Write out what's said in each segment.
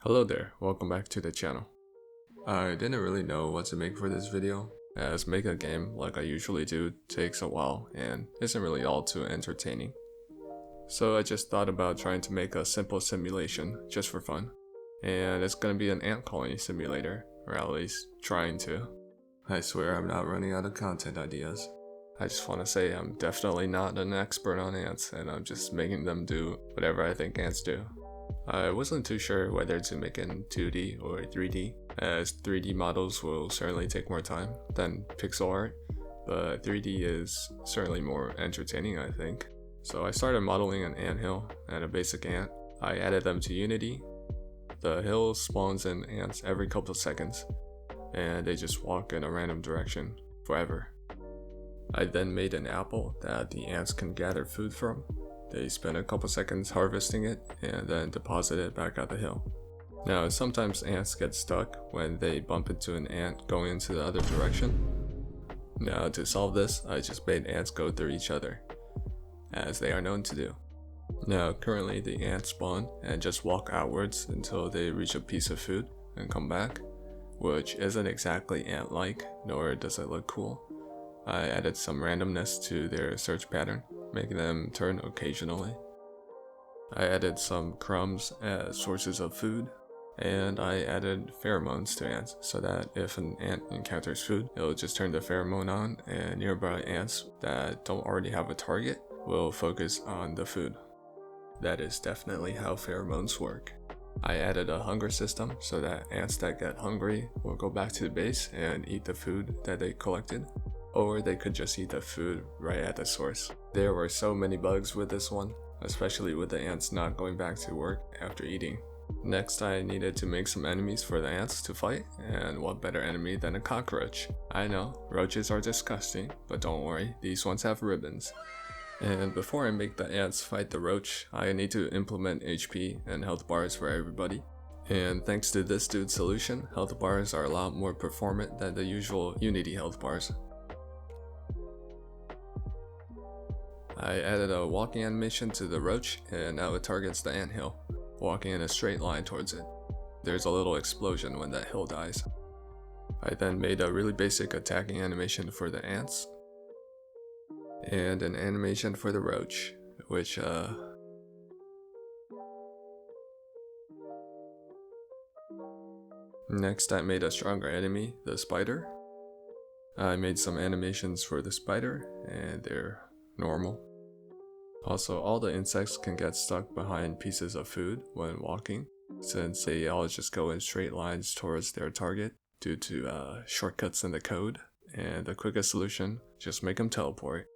Hello there, welcome back to the channel. I didn't really know what to make for this video, as make a game like I usually do takes a while and isn't really all too entertaining. So I just thought about trying to make a simple simulation just for fun. And it's gonna be an ant colony simulator, or at least trying to. I swear I'm not running out of content ideas. I just want to say I'm definitely not an expert on ants, and I'm just making them do whatever I think ants do. I wasn't too sure whether to make it in 2D or 3D, as 3D models will certainly take more time than pixel art, but 3D is certainly more entertaining, I think. So I started modeling an anthill and a basic ant. I added them to Unity. The hill spawns in ants every couple of seconds, and they just walk in a random direction forever. I then made an apple that the ants can gather food from. They spend a couple seconds harvesting it and then deposit it back at the hill. Now sometimes ants get stuck when they bump into an ant going into the other direction. Now to solve this, I just made ants go through each other, as they are known to do. Now currently the ants spawn and just walk outwards until they reach a piece of food and come back, which isn't exactly ant-like, nor does it look cool. I added some randomness to their search pattern, making them turn occasionally. I added some crumbs as sources of food, and I added pheromones to ants so that if an ant encounters food, it'll just turn the pheromone on, and nearby ants that don't already have a target will focus on the food. That is definitely how pheromones work. I added a hunger system so that ants that get hungry will go back to the base and eat the food that they collected, or they could just eat the food right at the source. There were so many bugs with this one, especially with the ants not going back to work after eating. Next, I needed to make some enemies for the ants to fight, and what better enemy than a cockroach? I know, roaches are disgusting, but don't worry, these ones have ribbons. And before I make the ants fight the roach, I need to implement HP and health bars for everybody. And thanks to this dude's solution, health bars are a lot more performant than the usual Unity health bars. I added a walking animation to the roach, and now it targets the anthill, walking in a straight line towards it. There's a little explosion when that hill dies. I then made a really basic attacking animation for the ants, and an animation for the roach, which Next I made a stronger enemy, the spider. I made some animations for the spider, and they're normal. Also, all the insects can get stuck behind pieces of food when walking, since they all just go in straight lines towards their target due to shortcuts in the code, and the quickest solution, just make them teleport.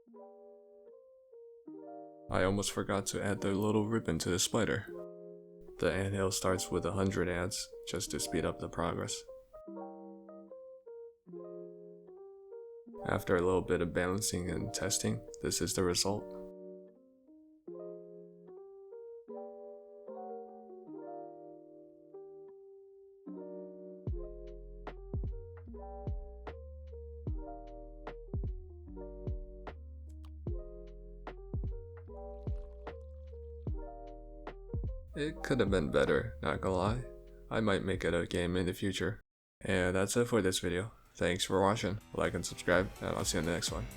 I almost forgot to add the little ribbon to the spider. The anthill starts with 100 ants, just to speed up the progress. After a little bit of balancing and testing, this is the result. It could have been better, not gonna lie. I might make it a game in the future. And that's it for this video. Thanks for watching, like and subscribe, and I'll see you in the next one.